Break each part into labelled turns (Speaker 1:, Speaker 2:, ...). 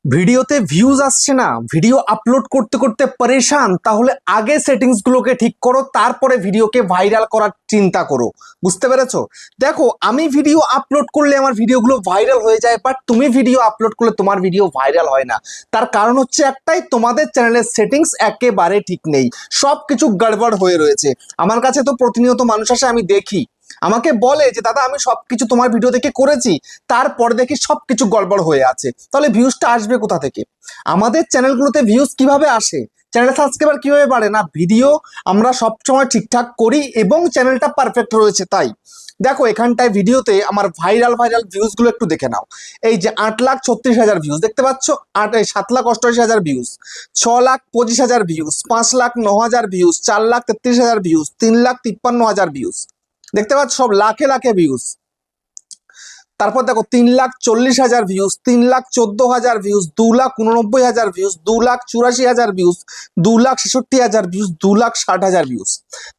Speaker 1: ভিডিওতে ভিউজ আসছে না, ভিডিও আপলোড করতে করতে পরেশান, তাহলে আগে সেটিংস গুলোকে ঠিক করো, তারপরে ভিডিওকে ভাইরাল করার চিন্তা করো। বুঝতে পেরেছো? দেখো, আমি ভিডিও আপলোড করলে আমার ভিডিওগুলো ভাইরাল হয়ে যায়, বাট তুমি ভিডিও আপলোড করলে তোমার ভিডিও ভাইরাল হয় না। তার কারণ হচ্ছে একটাই, তোমাদের চ্যানেলের সেটিংস একেবারে ঠিক নেই, সবকিছু গড়বড় হয়ে রয়েছে। আমার কাছে তো প্রতিনিয়ত মানুষ আসে, আমি দেখি, আমাকে বলে যে দাদা আমি সবকিছু তোমার ভিডিও দেখে করেছি, তারপরে দেখি সবকিছু গড়বড় হয়ে আছে। তাহলে ভিউজটা আসবে কোথা থেকে? আমাদের চ্যানেলগুলোতে ভিউজ কিভাবে আসে, চ্যানেল সাবস্ক্রাইবার কিভাবে বাড়ে? না, ভিডিও আমরা সবসময় ঠিকঠাক করি এবং চ্যানেলটা পারফেক্ট রয়েছে তাই। দেখো, এখানটায় ভিডিওতে আমার ভাইরাল ভাইরাল ভিউজ গুলো একটু দেখে নাও। এই যে 8,36,000 ভিউজ দেখতে পাচ্ছ, 7,88,000 views, 6,25,000 views, 5,09,000 views, 4,33,000 views, 3,53,000 views. দেখতে পাচ্ছ সব লাখে লাখে ভিউজ। তারপর দেখো 3,40,000 views, 3,14,000 views, 2,89,000 views, 2,84,000 views, 2,66,000 views, 2,60,000 views.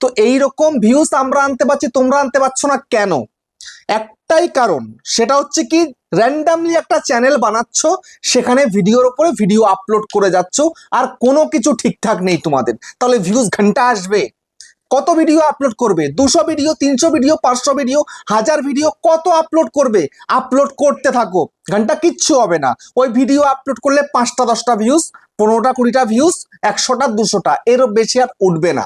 Speaker 1: তো এইরকম ভিউজ আমরা আনতে পারছি, তোমরা আনতে পারছো না কেন? একটাই কারণ, সেটা হচ্ছে কি, র্যান্ডামলি একটা চ্যানেল বানাচ্ছ, সেখানে ভিডিওর উপরে ভিডিও আপলোড করে যাচ্ছ, আর কোনো কিছু ঠিকঠাক নেই তোমাদের। তাহলে ভিউজ ঘন্টা আসবে? কত ভিডিও আপলোড করবে? 200 ভিডিও, 300 ভিডিও, 500 ভিডিও, 1000 ভিডিও, কত আপলোড করবে? আপলোড করতে থাকো, ঘন্টা কিচ্ছু হবে না। ওই ভিডিও আপলোড করলে 5টা 10টা ভিউজ, 15টা 20টা ভিউজ, 100টা 200টা, এর বেশি আর উঠবে না।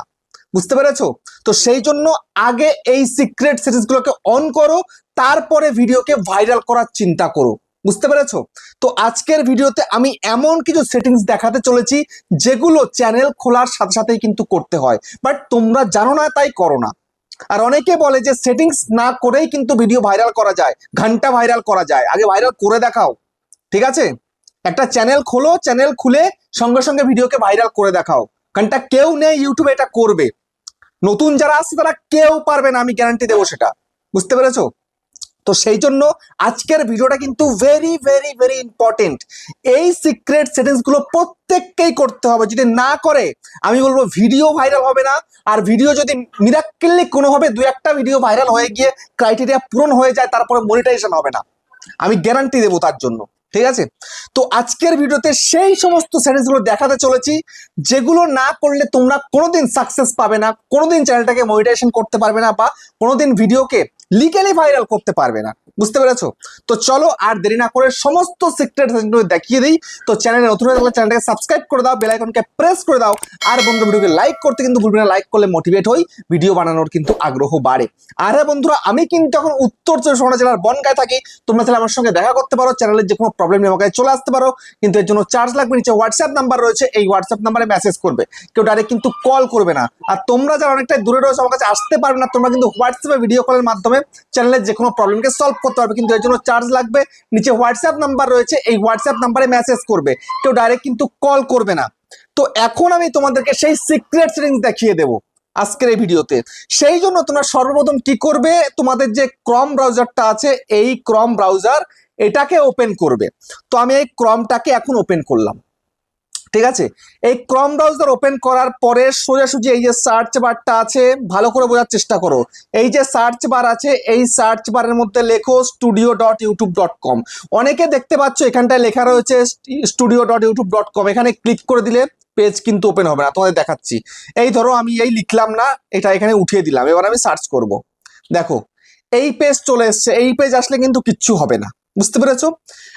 Speaker 1: বুঝতে পেরেছো? তো সেই জন্য আগে এই সিক্রেট সেটিংসগুলোকে অন করো, তারপরে ভিডিওকে ভাইরাল করার চিন্তা করো। বুঝতে পেরেছো? তো আজকের ভিডিওতে আমি এমন কিছু সেটিংস দেখাতে চলেছি, যেগুলো চ্যানেল খোলার সাথে সাথেই কিন্তু করতে হয়, বাট তোমরা জানো না তাই করো না। আর অনেকে বলে যে সেটিংস না করেই কিন্তু ভিডিও ভাইরাল করা যায়, ঘন্টা ভাইরাল করা যায়। আগে ভাইরাল করে দেখাও, ঠিক আছে? একটা চ্যানেল খোলো, চ্যানেল খুলে সঙ্গে সঙ্গে ভিডিওকে ভাইরাল করে দেখাও। ঘন্টা কেউ নেই ইউটিউবে এটা করবে, নতুন যারা আসছে তারা কেউ পারবে না, আমি গ্যারান্টি দেবো সেটা। বুঝতে পেরেছো? তো সেই জন্য আজকের ভিডিওটা কিন্তু ভেরি ভেরি ভেরি ইম্পর্টেন্ট। এই সিক্রেট সেটিংস গুলো প্রত্যেককেই করতে হবে, যদি না করে আমি বলবো ভিডিও ভাইরাল হবে না। আর ভিডিও যদি মিরাক্কেলি কোনোভাবে 2-1টা ভিডিও ভাইরাল হয়ে গিয়ে ক্রাইটেরিয়া পূরণ হয়ে যায়, তারপরে মনিটাইজেশন হবে না, আমি গ্যারান্টি দেবো তার জন্য। ঠিক আছে? তো আজকের ভিডিওতে সেই সমস্ত সেটিংস গুলো দেখাতে চলেছি, যেগুলো না করলে তোমরা কোনোদিন সাকসেস পাবে না, কোনোদিন চ্যানেলটাকে মনিটাইজেশন করতে পারবে না, বা কোনোদিন ভিডিওকে লিগ্যালি ভাইরাল করতে পারবে না। বুঝতে পেরেছো? তো চলো আর দেরি না করে সমস্ত সিক্রেট সেটিংসগুলো দেখিয়ে দিই। তো চ্যানেলে নতুন হয়ে থাকলে চ্যানেলটাকে সাবস্ক্রাইব করে দাও, বেল আইকনকে প্রেস করে দাও, আর বন্ধুরা ভিডিওকে লাইক করতে কিন্তু ভুলবে না। লাইক করলে মোটিভেট হই, ভিডিও বানানোর কিন্তু আগ্রহ বাড়ে। আর হ্যাঁ বন্ধুরা, আমি কিন্তু এখন উত্তর 24 জেলার বনগাঁয় থাকি। তোমরা চাইলে আমার সঙ্গে দেখা করতে পারো, চ্যানেলের যে কোনো প্রবলেম নিয়ে আমাকে চলে আসতে পারো, কিন্তু এর জন্য চার্জ লাগবে। নিচে হোয়াটসঅ্যাপ নাম্বার রয়েছে, এই হোয়াটসঅ্যাপ নাম্বারে মেসেজ করবে, কেউ ডাইরেক্ট কিন্তু কল করবে না। আর তোমরা যারা অনেকটাই দূরে রয়েছে, আমার কাছে আসতে পারবে না, তোমরা কিন্তু হোয়াটসঅ্যাপে ভিডিও কলের মাধ্যমে চ্যানেলের যে কোনো প্রবলেমকে সলভ করতে পারবে, কিন্তু এর জন্য চার্জ লাগবে। নিচে হোয়াটসঅ্যাপ নাম্বার রয়েছে, এই হোয়াটসঅ্যাপ নাম্বারে মেসেজ করবে, কেউ ডাইরেক্ট কিন্তু কল করবে না। তো এখন আমি তোমাদেরকে সেই সিক্রেট সেটিংস দেখিয়ে দেবো আজকের এই ভিডিওতে। সেই জন্য তোমরা সর্বপ্রথম কি করবে, তোমাদের যে ক্রম ব্রাউজারটা আছে, এই ক্রম ব্রাউজার এটাকে ওপেন করবে। তো আমি এই ক্রমটাকে এখন ওপেন করলাম। ঠিক আছে? এই ক্রম ব্রাউজার ওপেন করার পরে সোজাসুজি এই যে সার্চ বারটা আছে, ভালো করে বোঝার চেষ্টা করো। এই যে সার্চ বার আছে, এই সার্চ বারের মধ্যে লেখো studio.youtube.com। অনেকে দেখতে পাচ্ছ এখানটায় লেখা রয়েছে studio.youtube.com। এখানে ক্লিক করে দিলে পেজ কিন্তু ওপেন হবে না, তোমাদের দেখাচ্ছি। এই ধরো আমি এই লিখলাম না, এটা এখানে উঠিয়ে দিলাম, এবার আমি সার্চ করব। দেখো এই পেজ চলে এসছে। এই পেজ আসলে কিন্তু কিচ্ছু হবে না। বুঝতে পেরেছো?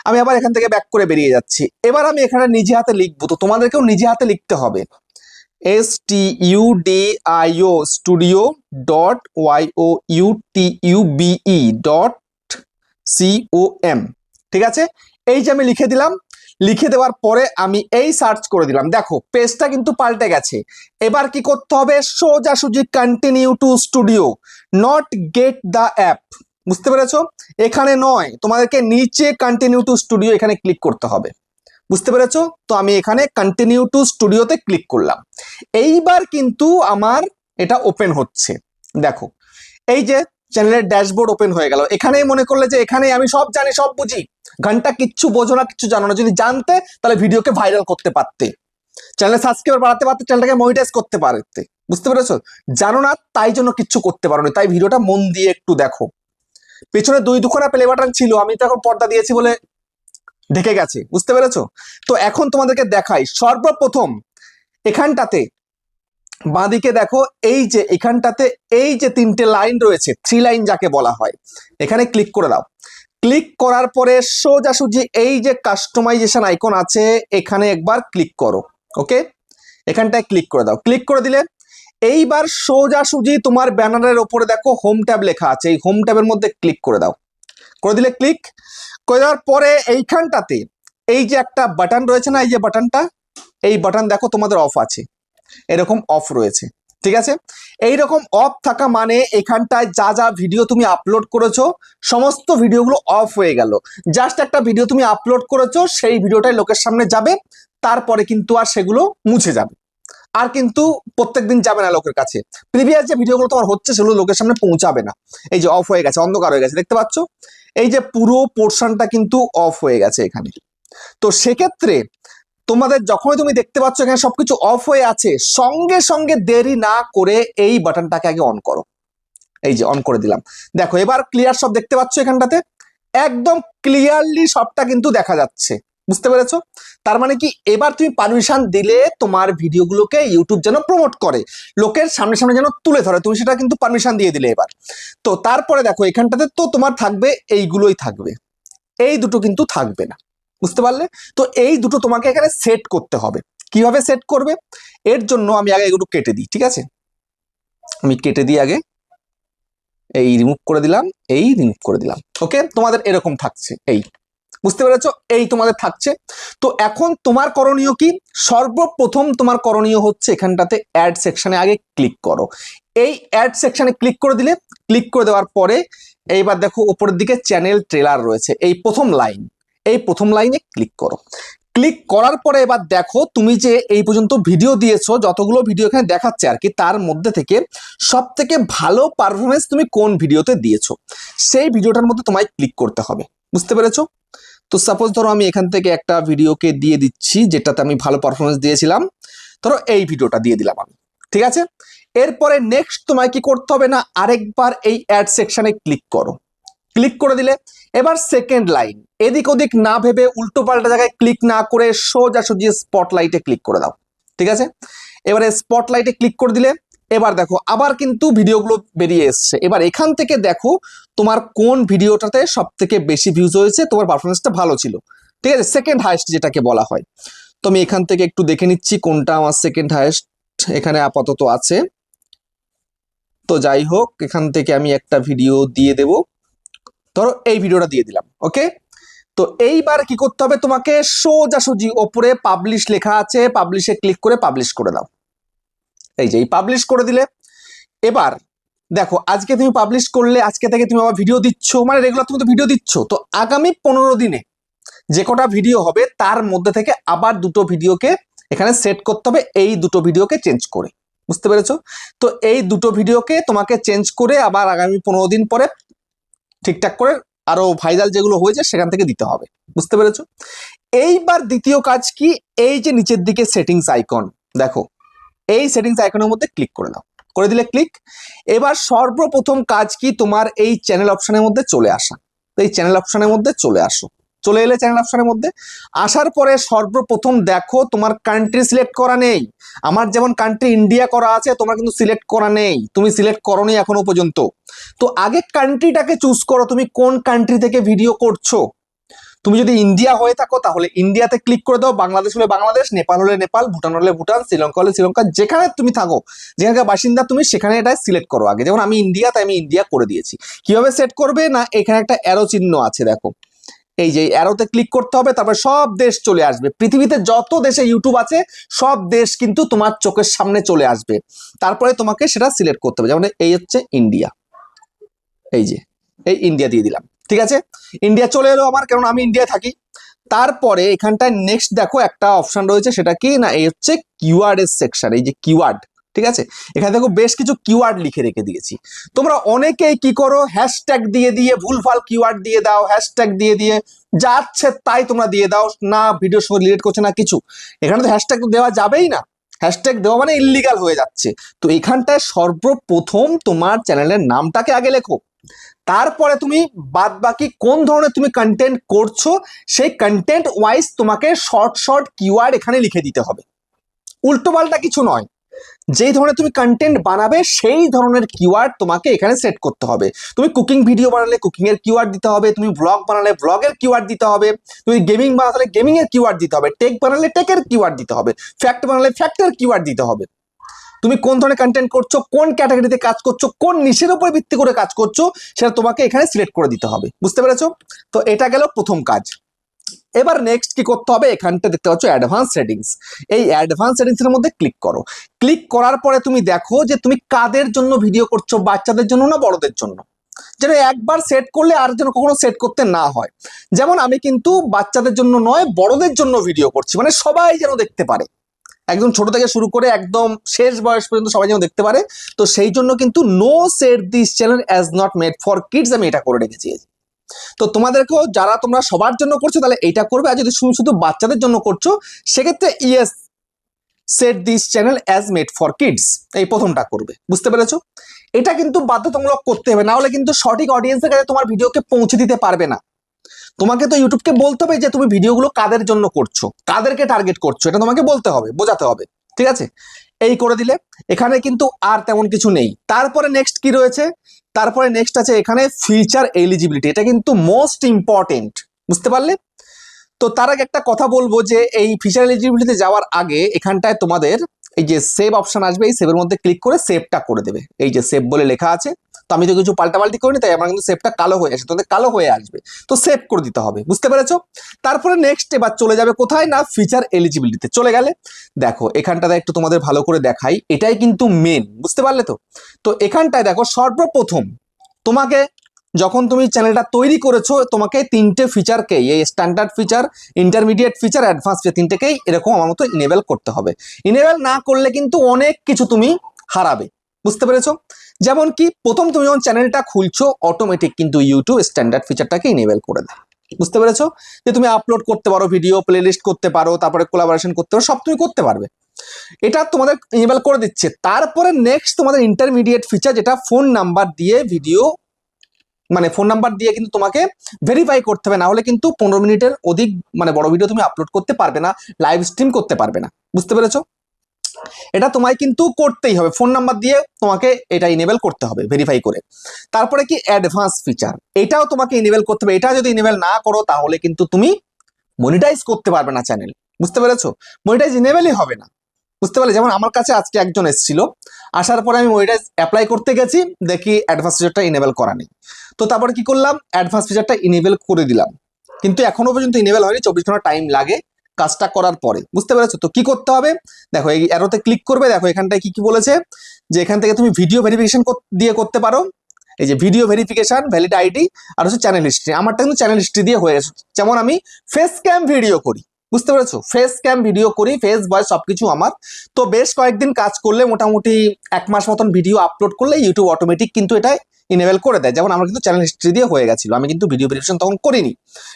Speaker 1: আমি আবার এখান থেকে ব্যাক করে বেরিয়ে যাচ্ছি। এবার আমি এখানে নিজে হাতে লিখবো, তো তোমাদেরকেও নিজে হাতে লিখতে হবে। STUDIO studio.youtube.com। ঠিক আছে? এই যে আমি লিখে দিলাম। লিখে দেওয়ার পরে আমি এই সার্চ করে দিলাম। দেখো পেজটা কিন্তু পাল্টে গেছে। এবার কি করতে হবে, সোজাসুজি continue to studio, not get the app. বুঝতে পেরেছো? এখানে নয়, তোমাদেরকে নিচে কন্টিনিউ টু স্টুডিও এখানে ক্লিক করতে হবে। বুঝতে পেরেছো? তো আমি এখানে কন্টিনিউ টু স্টুডিওতে ক্লিক করলাম। এইবার কিন্তু আমার এটা ওপেন হচ্ছে। দেখো এই যে চ্যানেলের ড্যাশবোর্ড ওপেন হয়ে গেল। এখানেই মনে করলে যে এখানে আমি সব জানি, সব বুঝি, ঘন্টা কিচ্ছু বোঝো না, কিচ্ছু জানো না। যদি জানতে তাহলে ভিডিওকে ভাইরাল করতে পারতে, চ্যানেলে সাবস্ক্রাইবার বাড়াতে পারতে, চ্যানেলটাকে মনিটাইজ করতে পারতে। বুঝতে পেরেছো? জানো না, তাই জন্য কিচ্ছু করতে পারো না। তাই ভিডিওটা মন দিয়ে একটু দেখো। পেছনে 2-2খানা প্লে বাটন ছিল, আমি তো এখন পর্দা দিয়েছি বলে ঢেকে গেছে, বুঝতে পেরেছো? তো এখন তোমাদেরকে দেখাই সর্বপ্রথম এখানটাতে বাঁদিকে দেখো, এখানটাতে এই যে তিনটে লাইন রয়েছে, 3 লাইন যাকে বলা হয়, এখানে ক্লিক করে দাও। ক্লিক করার পরে সোজাসুজি এই যে কাস্টমাইজেশন আইকন আছে এখানে একবার ক্লিক করো। ওকে, এখানটায় ক্লিক করে দাও। ক্লিক করে দিলে এইবার সোজাসুজি তোমার ব্যানারের ওপরে দেখো হোম ট্যাব লেখা আছে, এই হোম ট্যাবের মধ্যে ক্লিক করে দাও। করে দিলে ক্লিক করে দেওয়ার পরে এইখানটাতে এই যে একটা বাটন রয়েছে না, এই যে বাটনটা, এই বাটন দেখো তোমাদের অফ আছে, এরকম অফ রয়েছে। ঠিক আছে, এইরকম অফ থাকা মানে এখানটায় যা যা ভিডিও তুমি আপলোড করেছো সমস্ত ভিডিওগুলো অফ হয়ে গেল। জাস্ট একটা ভিডিও তুমি আপলোড করেছো, সেই ভিডিওটাই লোকের সামনে যাবে, তারপরে কিন্তু আর সেগুলো মুছে যাবে, আর কিন্তু প্রত্যেকদিন যাবে না লোকের কাছে। প্রিভিয়াস যে ভিডিওগুলো তোমার হচ্ছে সেগুলো লোকের সামনে পৌঁছাবে না। এই যে অফ হয়ে গেছে, অন্ধকার হয়ে গেছে, দেখতে পাচ্ছ? এই যে পুরো পোর্শনটা কিন্তু অফ হয়ে গেছে এখানে। তো সেক্ষেত্রে তোমাদের যখনই তুমি দেখতে পাচ্ছ এখানে সবকিছু অফ হয়ে আছে, সঙ্গে সঙ্গে দেরি না করে এই বাটনটাকে আগে অন করো। এই যে অন করে দিলাম, দেখো এবার ক্লিয়ার সব দেখতে পাচ্ছ, এখানটাতে একদম ক্লিয়ারলি সবটা কিন্তু দেখা যাচ্ছে, বুঝতে পেরেছো? তার মানে কি, এবার তুমি পারমিশন দিলে তোমার ভিডিওগুলোকে ইউটিউব যেন প্রমোট করে, লোকের সামনে সামনে যেন তুলে ধরে, তুমি সেটা কিন্তু পারমিশন দিয়ে দিলে এবার। তো তারপরে দেখো এখানটাতে তো তোমার থাকবে এইগুলোই থাকবে, এই দুটো কিন্তু থাকবে না, বুঝতে পারলে? তো এই দুটো তোমাকে এখানে সেট করতে হবে। কিভাবে সেট করবে, এর জন্য আমি আগে এগুলো কেটে দিই। ঠিক আছে, আমি কেটে দিই আগে, এই রিমুভ করে দিলাম, এই রিমুভ করে দিলাম। ওকে, তোমাদের এরকম থাকছে, এই বুঝতে পেরেছো? এই তোমাদের থাকছে। তো এখন তোমার করণীয় কি? সর্বপ্রথম তোমার করণীয় হচ্ছে এখানটাতে অ্যাড সেকশনে আগে ক্লিক করো। এই অ্যাড সেকশনে ক্লিক করে দিলে, ক্লিক করে দেওয়ার পরে এইবার দেখো উপরের দিকে চ্যানেল ট্রেলার রয়েছে, এই প্রথম লাইন, এই প্রথম লাইনে ক্লিক করো। ক্লিক করার পরে এবার দেখো তুমি যে এই পর্যন্ত ভিডিও দিয়েছো, যতগুলো ভিডিও এখানে দেখাচ্ছে আর কি, তার মধ্যে থেকে সব থেকে ভালো পারফরমেন্স তুমি কোন ভিডিওতে দিয়েছো, সেই ভিডিওটার মধ্যে তোমায় ক্লিক করতে হবে, বুঝতে পেরেছো? তো সাপোজ ধরো আমি এখান থেকে একটা ভিডিওকে দিয়ে দিচ্ছি যেটাতে আমি ভালো পারফরমেন্স দিয়েছিলাম, ধরো এই ভিডিওটা দিয়ে দিলাম আমি। ঠিক আছে, এরপরে নেক্সট তোমায় কি করতে হবে না, আরেকবার এই অ্যাড সেকশনে ক্লিক করো। ক্লিক করে দিলে এবার সেকেন্ড লাইন, এদিক ওদিক না ভেবে উল্টো পাল্টা জায়গায় ক্লিক না করে সোজাসুজি স্পটলাইটে ক্লিক করে দাও। ঠিক আছে, এবারে স্পটলাইটে ক্লিক করে দিলে এবার দেখো আবার কিন্তু ভিডিওগুলো বেরিয়ে এসছে। এবার এখান থেকে দেখো তোমার কোন ভিডিওটাতে সব থেকে বেশি ভিউজ হয়েছে, তোমার পারফরমেন্সটা ভালো ছিল। ঠিক আছে, সেকেন্ড হাইয়েস্ট যেটাকে বলা হয়। তো আমি এখান থেকে একটু দেখে নিচ্ছি কোনটা আমার সেকেন্ড হাইয়েস্ট এখানে আপাতত আছে। তো যাই হোক, এখান থেকে আমি একটা ভিডিও দিয়ে দেব, ধরো এই ভিডিওটা দিয়ে দিলাম। ওকে, তো এইবার কি করতে হবে তোমাকে, সোজাসুজি ওপরে পাবলিশ লেখা আছে, পাবলিশে ক্লিক করে পাবলিশ করে দাও। এই যে এই পাবলিশ করে দিলে এবার দেখো আজকে তুমি পাবলিশ করলে, আজকে থেকে তুমি আবার ভিডিও দিচ্ছ, মানে রেগুলার তুমি তো ভিডিও দিচ্ছ, তো আগামী 15 দিনে যে কটা ভিডিও হবে তার মধ্যে থেকে আবার দুটো ভিডিওকে এখানে সেট করতে হবে, এই দুটো ভিডিওকে চেঞ্জ করে, বুঝতে পেরেছো? তো এই দুটো ভিডিওকে তোমাকে চেঞ্জ করে আবার আগামী 15 দিন পরে ঠিকঠাক করে আরো ভাইরাল যেগুলো হয়েছে সেখান থেকে দিতে হবে, বুঝতে পেরেছো? এইবার দ্বিতীয় কাজ কি, এই যে নিচের দিকে সেটিংস আইকন দেখো, এই সেটিংস আইকনের মধ্যে ক্লিক করে দাও। করে দিলে ক্লিক। এবার সর্বপ্রথম কাজ কি, তোমার এই চ্যানেল অপশনের মধ্যে চলে আসা। তো এই চ্যানেল অপশনের মধ্যে চলে আসো, চলে এলে চ্যানেল অপশনের মধ্যে আসার পরে সর্বপ্রথম দেখো তোমার কান্ট্রি সিলেক্ট করা নেই। আমার যেমন কান্ট্রি ইন্ডিয়া করা আছে, তোমার কিন্তু সিলেক্ট করা নেই, তুমি সিলেক্ট করোনি এখনো পর্যন্ত। তো আগে কান্ট্রিটাকে চুজ করো, তুমি কোন কান্ট্রি থেকে ভিডিও করছো। তুমি যদি ইন্ডিয়া হয়ে থাকো তাহলে ইন্ডিয়াতে ক্লিক করে দাও, বাংলাদেশ হলে বাংলাদেশ, নেপাল হলে নেপাল, ভুটান হলে ভুটান, শ্রীলঙ্কা হলে শ্রীলঙ্কা, যেখানে তুমি থাকো, যেখানকার বাসিন্দা তুমি, সেখানে এটা সিলেক্ট করো আগে। যেমন আমি ইন্ডিয়া, তাই আমি ইন্ডিয়া করে দিয়েছি। কিভাবে সেট করবে না, এখানে একটা অ্যারো চিহ্ন আছে দেখো, এই যে অ্যারোতে ক্লিক করতে হবে, তারপরে সব দেশ চলে আসবে, পৃথিবীতে যত দেশে ইউটিউব আছে সব দেশ কিন্তু তোমার চোখের সামনে চলে আসবে। তারপরে তোমাকে সেটা সিলেক্ট করতে হবে, যেমন এই হচ্ছে ইন্ডিয়া, এই যে এই ইন্ডিয়া দিয়ে দিলাম। ঠিক আছে, ইন্ডিয়া চলে এলো আমার, কারণ আমি ইন্ডিয়ায় থাকি। তারপরে এখানটায় নেক্সট দেখো একটা অপশন রয়েছে, সেটা কি না, এই হচ্ছে কিওয়ার্ড এর সেকশন, এই যে কিওয়ার্ড। ঠিক আছে, এখানে দেখো বেশ কিছু কিওয়ার্ড লিখে রেখে দিয়েছি। তোমরা অনেকেই কি করো, হ্যাশট্যাগ দিয়ে দিয়ে ভুলভাল কিওয়ার্ড দিয়ে দাও, হ্যাশট্যাগ দিয়ে দিয়ে যাচ্ছে তাই তোমরা দিয়ে দাও, না ভিডিওর সঙ্গে রিলেট করছে না কিছু। এখানে তো হ্যাশট্যাগ তো দেওয়া যাবেই না, হ্যাশট্যাগ দেওয়া মানে ইল্লিগাল হয়ে যাচ্ছে। তো এখানটায় সর্বপ্রথম তোমার চ্যানেলের নামটাকে আগে লেখো, তারপরে তুমি বাদ বাকি কোন ধরনের তুমি কন্টেন্ট করছো সেই কন্টেন্ট ওয়াইজ তোমাকে শর্ট শর্ট কিওয়ার্ড এখানে লিখে দিতে হবে, উল্টোপাল্টা কিছু নয়। যেই ধরনের তুমি কন্টেন্ট বানাবে সেই ধরনের কিওয়ার্ড তোমাকে এখানে সেট করতে হবে। তুমি কুকিং ভিডিও বানালে কুকিং এর কিওয়ার্ড দিতে হবে, তুমি ব্লগ বানালে ব্লগের কিওয়ার্ড দিতে হবে, তুমি গেমিং বানালে গেমিং এর কিওয়ার্ড দিতে হবে, টেক বানালে টেকের কিওয়ার্ড দিতে হবে, ফ্যাক্ট বানালে ফ্যাক্টের কিওয়ার্ড দিতে হবে। তুমি কোন ধরনের কন্টেন্ট করছো, কোন ক্যাটাগরিতে কাজ করছো, কোন নিশের উপর ভিত্তি করে কাজ করছো, সেটা তোমাকে এখানে সিলেক্ট করে দিতে হবে। বুঝতে পেরেছো? তো এটা গেল প্রথম কাজ। এবার নেক্সট কি করতে হবে, এখানটা দেখতে পাচ্ছ অ্যাডভান্স সেটিংস। এই অ্যাডভান্স সেটিংস এর মধ্যে ক্লিক করো। ক্লিক করার পরে তুমি দেখো যে তুমি কাদের জন্য ভিডিও করছো, বাচ্চাদের জন্য না বড়দের জন্য, যেন একবার সেট করলে আর যেন কখনো সেট করতে না হয়। যেমন আমি কিন্তু বাচ্চাদের জন্য নয় বড়দের জন্য ভিডিও করছি, মানে সবাই যেন দেখতে পারে, একদম ছোট থেকে শুরু করে একদম শেষ বয়স পর্যন্ত সবাই যেন দেখতে পারে। তো সেই জন্য কিন্তু no set this channel as not made for kids আমি এটা করে রেখেছি। তো তোমাদেরকেও যারা তোমরা সবার জন্য করছো তাহলে এইটা করবে, আর যদি শুধু বাচ্চাদের জন্য করছো সেক্ষেত্রে yes set this channel as made for kids এই প্রথমটা করবে। বুঝতে পেরেছো? এটা কিন্তু বাধ্যতামূলক করতে হবে, না হলে কিন্তু সঠিক অডিয়েন্সের কাছে তোমার ভিডিওকে পৌঁছে দিতে পারবে না। তোমাকে তো ইউটিউবকে বলতে হবে যে তুমি ভিডিওগুলো কাদের জন্য করছো, কাদেরকে টার্গেট করছো, এটা তোমাকে বলতে হবে, বোঝাতে হবে। ঠিক আছে? এই করে দিলে এখানে কিন্তু আর তেমন কিছু নেই। তারপরে নেক্সট কি রয়েছে, তারপরে নেক্সট আছে এখানে ফিচার এলিজিবিলিটি। এটা কিন্তু মোস্ট ইম্পর্টেন্ট। বুঝতে পারলে? তো তার আগে একটা কথা বলবো যে এই ফিচার এলিজিবিলিটিতে যাওয়ার আগে এখানটায় তোমাদের এই যে সেভ অপশন আসবে, এই সেভের মধ্যে ক্লিক করে সেভটা করে দেবে। এই যে সেভ বলে লেখা আছে, তো আমি তো কিছু পাল্টাপাল্টি করিনি তাই আমার কিন্তু সেভটা কালো হয়ে আসে, তোমাদের কালো হয়ে আসবে, তো সেভ করে দিতে হবে। বুঝতে পেরেছো? তারপরে নেক্সট এবার চলে যাবে কোথায় না ফিচার এলিজিবিলিটিতে চলে গেলে দেখো এখানটাতে একটু তোমাদের ভালো করে দেখাই, এটাই কিন্তু মেন। বুঝতে পারলে? তো তো এখানটায় দেখো সর্বপ্রথম তোমাকে যখন তুমি চ্যানেলটা তৈরি করেছো তোমাকে তিনটে ফিচারকেই, এই standard feature, intermediate feature, advance feature, তিনটেকেই এরকম আমার মতো ইনেবল করতে হবে। ইনেবল না করলে কিন্তু অনেক কিছু তুমি হারাবে। বুঝতে পেরেছো? যেমন কি প্রথম তুমি যখন চ্যানেলটা খুলছো অটোমেটিক কিন্তু ইউটিউব স্ট্যান্ডার্ড ফিচারটাকে ইনেবল করে দেয়। বুঝতে পেরেছো? যে তুমি আপলোড করতে পারো ভিডিও, প্লেলিস্ট করতে পারো, তারপরে কোলাবোরেশন করতে পারো, সব তুমি করতে পারবে। এটা তোমাদের ইনেবল করে দিচ্ছে। তারপরে নেক্সট তোমাদের ইন্টারমিডিয়েট ফিচার, যেটা ফোন নাম্বার দিয়ে ভিডিও, মানে ফোন নাম্বার দিয়ে কিন্তু তোমাকে ভেরিফাই করতে হবে, না হলে কিন্তু 15 মিনিটের অধিক মানে বড় ভিডিও তুমি আপলোড করতে পারবে না, লাইভ স্ট্রিম করতে পারবে না। বুঝতে পেরেছো? এটা তোমায় কিন্তু করতেই হবে, ফোন নাম্বার দিয়ে তোমাকে এটা ইনেবল করতে হবে ভেরিফাই করে। তারপরে কি অ্যাডভান্স ফিচার, এটাও তোমাকে ইনেবল করতে হবে। এটা যদি ইনেবল না করো তাহলে কিন্তু তুমি মনিটাইজ করতে পারবে না চ্যানেল। বুঝতে পেরেছো? মনিটাইজ ইনেবলই হবে না। বুঝতে পারলে? যেমন আমার কাছে আজকে একজন এসেছিল, আসার পরে আমি মনিটাইজ অ্যাপ্লাই করতে গেছি, দেখি অ্যাডভান্স ফিচারটা ইনেবল করা নেই। তো তারপরে কি করলাম, অ্যাডভান্স ফিচারটা ইনেবল করে দিলাম, কিন্তু এখনো পর্যন্ত ইনেবল হয়নি, 24 ঘন্টা টাইম লাগে কাজটা করার পরে। বুঝতে পেরেছো? তো কি করতে হবে দেখো, এই অ্যারোতে ক্লিক করবে, দেখো এখানটায় কি কি বলেছে, যে এখান থেকে তুমি ভিডিও ভেরিফিকেশন দিয়ে করতে পারো। এই যে ভিডিও ভেরিফিকেশন, ভ্যালিড আইডি, আর হচ্ছে চ্যানেল হিস্ট্রি। আমারটা কিন্তু চ্যানেল হিস্ট্রি দিয়ে হয়ে গেছে। যেমন আমি ফেস ক্যাম ভিডিও করি, বুঝতে পেরেছো? ফেস ক্যাম ভিডিও করি, ফেস ভয়েস সবকিছু আমার। তো বেশ কয়েকদিন কাজ করলে, মোটামুটি 1 মাস মতন ভিডিও আপলোড করলে ইউটিউব অটোমেটিক কিন্তু এটা ইনেবল করে দেয়। যেমন আমার কিন্তু চ্যানেল হিস্ট্রি দিয়ে হয়ে গেছিল, আমি কিন্তু ভিডিও ভেরিফিকেশন তখন করিনি।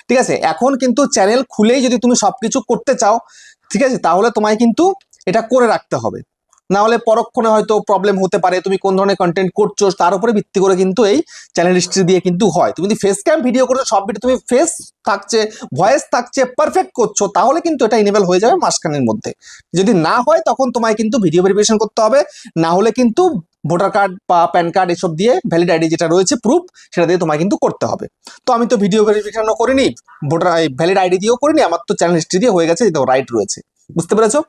Speaker 1: ঠিক আছে? এখন কিন্তু চ্যানেল খুলেই যদি তুমি সবকিছু করতে চাও, ঠিক আছে, তাহলে তোমায় কিন্তু এটা করে রাখতে হবে, না হলে পরক্ষণে হয়তো প্রবলেম হতে পারে। তুমি কোন ধরনের কন্টেন্ট করছো তার উপরে ভিত্তি করে কিন্তু এই চ্যানেল হিস্ট্রি দিয়ে কিন্তু হয়। তুমি যদি ফেস ক্যাম ভিডিও করছো, সব ভিডিও তুমি ফেস থাকছে, ভয়েস থাকছে, পারফেক্ট করছো, তাহলে কিন্তু এটা ইনেবল হয়ে যাবে মাসখানেক মধ্যে। যদি না হয় তখন তোমায় কিন্তু ভিডিও ভেরিফিকেশন করতে হবে, না হলে কিন্তু ভোটার কার্ড বা প্যান কার্ড এসব দিয়ে, ভ্যালিড আইডি যেটা রয়েছে প্রুফ, সেটা দিয়ে তোমায় কিন্তু করতে হবে। তো আমি তো ভিডিও ভেরিফিকেশনও করিনি, ভোটার ভ্যালিড আইডি দিয়েও করিনি, আমার তো চ্যানেল হিস্ট্রি দিয়ে হয়ে গেছে, তো রাইট রয়েছে। বুঝতে পেরেছো?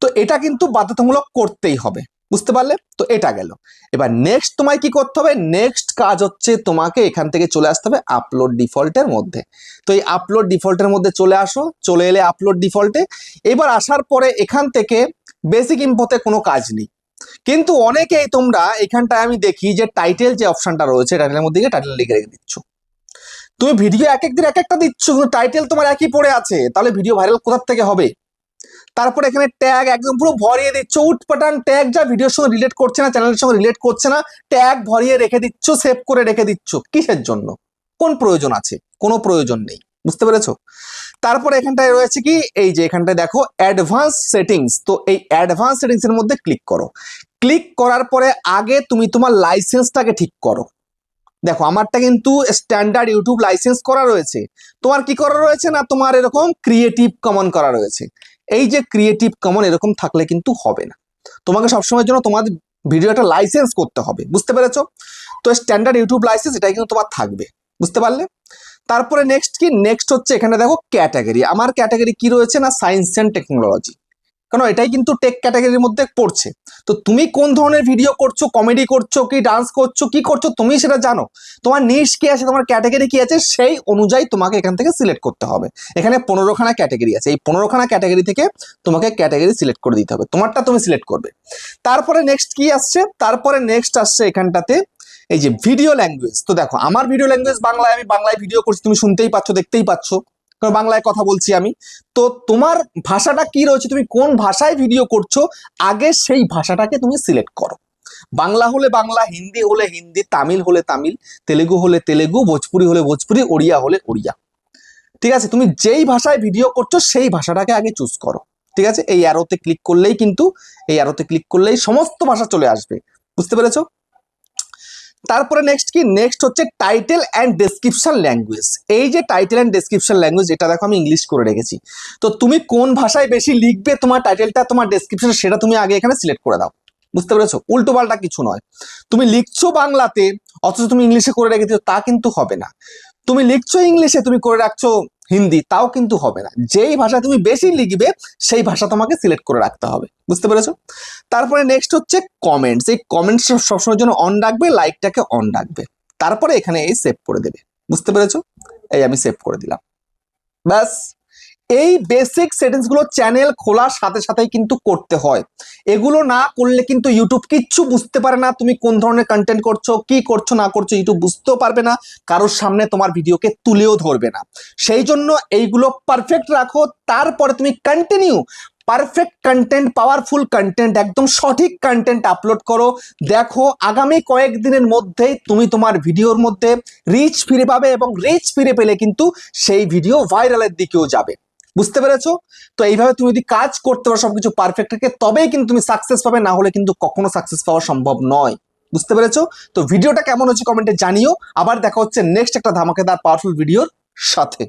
Speaker 1: তো এটা কিন্তু বাধ্যতামূলক করতেই হবে। বুঝতে পারলে? তো এটা গেল। এবার নেক্সট তোমায় কি করতে হবে, নেক্সট কাজ হচ্ছে তোমাকে এখান থেকে চলে আসতে হবে আপলোড ডিফল্টের মধ্যে। তো এই আপলোড ডিফল্টের মধ্যে চলে আসো, চলে এলে আপলোড ডিফল্টে। এবার আসার পরে এখান থেকে বেসিক ইনফোতে কোনো কাজ নেই, কিন্তু অনেকেই তোমরা এখানটায় আমি দেখি যে টাইটেল যে অপশনটা রয়েছে, টাইটেলের মধ্যে গিয়ে টাইটেল লিখে রেখে দিচ্ছ। তুমি ভিডিও এক এক দিন এক একটা দিচ্ছ, টাইটেল তোমার একই পড়ে আছে, তাহলে ভিডিও ভাইরাল কোথা থেকে হবে? তারপরে এখানে ট্যাগ একদম পুরো ভরিয়ে দিচ্ছ, উটপাটান ট্যাগ, যা ভিডিওর সঙ্গে রিলেট করছে না, চ্যানেলের সঙ্গে রিলেট করছে না, ট্যাগ ভরিয়ে রেখে দিচ্ছ, সেভ করে রেখে দিচ্ছ। কিসের জন্য? কোন প্রয়োজন আছে? কোনো প্রয়োজন নেই। বুঝতে পেরেছো? তারপরে এখানটায় রয়েছে কি, এই যে এখানটায় দেখো অ্যাডভান্স সেটিংস। তো এই অ্যাডভান্স সেটিংস এর মধ্যে ক্লিক করো। ক্লিক করার পরে আগে তুমি তোমার লাইসেন্সটাকে ঠিক করো। দেখো আমারটা কিন্তু স্ট্যান্ডার্ড ইউটিউব লাইসেন্স করা রয়েছে, তোমার কি করা রয়েছে না, তোমার এরকম ক্রিয়েটিভ কমন করা রয়েছে। এই যে ক্রিয়েটিভ কমন এরকম থাকলে কিন্তু হবে না, তোমাকে সবসময়ের জন্য তোমাদের ভিডিওটা লাইসেন্স করতে হবে, বুঝতে পেরেছো? তো স্ট্যান্ডার্ড ইউটিউব লাইসেন্স এটাই কিন্তু তোমার থাকবে, বুঝতে পারলে? তারপরে নেক্সট কি, নেক্সট হচ্ছে এখানে দেখো ক্যাটাগরি, আমার ক্যাটাগরি কি রয়েছে না, সায়েন্স অ্যান্ড টেকনোলজি, কারণ এটাই কিন্তু টেক ক্যাটাগরির মধ্যে পড়ছে। তো তুমি কোন ধরনের ভিডিও করছো, কমেডি করছো কি ডান্স করছো কি করছো তুমি সেটা জানো, তোমার নিশ কি আছে, তোমার ক্যাটাগরি কি আছে, সেই অনুযায়ী তোমাকে এখান থেকে সিলেক্ট করতে হবে। এখানে 15খানা ক্যাটাগরি আছে, এই 15খানা ক্যাটাগরি থেকে তোমাকে ক্যাটাগরি সিলেক্ট করে দিতে হবে, তোমারটা তুমি সিলেক্ট করবে। তারপরে নেক্সট কি আসছে, তারপরে নেক্সট আসছে এখানটাতে এই যে ভিডিও ল্যাঙ্গুয়েজ। তো দেখো আমার ভিডিও ল্যাঙ্গুয়েজ বাংলায়, আমি বাংলায় ভিডিও করছি, তুমি শুনতেই পাচ্ছ দেখতেই পাচ্ছ, কারণ বাংলায় কথা বলছি আমি। তো তোমার ভাষাটা কি রয়েছে, তুমি কোন ভাষায় ভিডিও করছো, আগে সেই ভাষাটাকে তুমি সিলেক্ট করো। বাংলা হলে বাংলা, হিন্দি হলে হিন্দি, তামিল হলে তামিল, তেলেগু হলে তেলেগু, ভোজপুরি হলে ভোজপুরি, ওড়িয়া হলে ওড়িয়া। ঠিক আছে, তুমি যেই ভাষায় ভিডিও করছো সেই ভাষাটাকে আগে চুজ করো। ঠিক আছে, এই অ্যারোতে ক্লিক করলেই কিন্তু, এই অ্যারোতে ক্লিক করলেই সমস্ত ভাষা চলে আসবে, বুঝতে পেরেছো? তারপরে নেক্সট কি, নেক্সট হচ্ছে টাইটেল অ্যান্ড ডেসক্রিপশন ল্যাঙ্গুয়েজ। এই যে টাইটেল অ্যান্ড ডেসক্রিপশন ল্যাঙ্গুয়েজ, এটা দেখো আমি ইংলিশ করে রেখেছি। তো তুমি কোন ভাষায় বেশি লিখবে তোমার টাইটেলটা, তোমার ডেসক্রিপশন, সেটা তুমি আগে এখানে সিলেক্ট করে দাও, বুঝতে পেরেছো? উল্টো পাল্টা কিছু নয়, তুমি লিখছো বাংলাতে অথচ তুমি ইংলিশে করে রেখে দিও তা কিন্তু হবে না, তুমি লিখছো ইংলিশে তুমি করে রাখছো হিন্দি, তাও কিন্তু হবে না। যেই ভাষা তুমি বেশি লিখবে সেই ভাষা তোমাকে সিলেক্ট করে রাখতে হবে, বুঝতে পেরেছো? তারপরে নেক্সট হচ্ছে কমেন্টস, এই কমেন্টস সবসময়ের জন্য অন রাখবে, লাইকটাকে অন রাখবে। তারপরে এখানে এই সেভ করে দেবে, বুঝতে পেরেছো? এই আমি সেভ করে দিলাম, ব্যাস। এই বেসিক সেটিংস গুলো চ্যানেল খোলার সাথে সাথেই কিন্তু করতে হয়, এগুলো না করলে কিন্তু ইউটিউব কিচ্ছু বুঝতে পারে না, তুমি কোন ধরনের কন্টেন্ট করছো কি করছো না করছো ইউটিউব বুঝতেও পারবে না, কারোর সামনে তোমার ভিডিওকে তুলেও ধরবে না। সেই জন্য এইগুলো পারফেক্ট রাখো, তারপরে তুমি continue perfect content, powerful content, একদম সঠিক কন্টেন্ট আপলোড করো। দেখো আগামী কয়েকদিনের মধ্যেই তুমি তোমার ভিডিওর মধ্যে রিচ ফিরে পাবে, এবং রিচ ফিরে পেলে কিন্তু সেই ভিডিও ভাইরালের দিকেও যাবে, বুঝতে পেরেছো? তো এইভাবে তুমি যদি কাজ করতে পারো সবকিছু পারফেক্ট রেখে, তবেই কিন্তু তুমি সাকসেস পাবে, না হলে কিন্তু কখনো সাকসেস পাওয়া সম্ভব নয়, বুঝতে পেরেছো? তো ভিডিওটা কেমন হচ্ছে কমেন্টে জানিও। আবার দেখা হচ্ছে নেক্সট একটা ধামাকেদার পাওয়ারফুল ভিডিওর সাথে।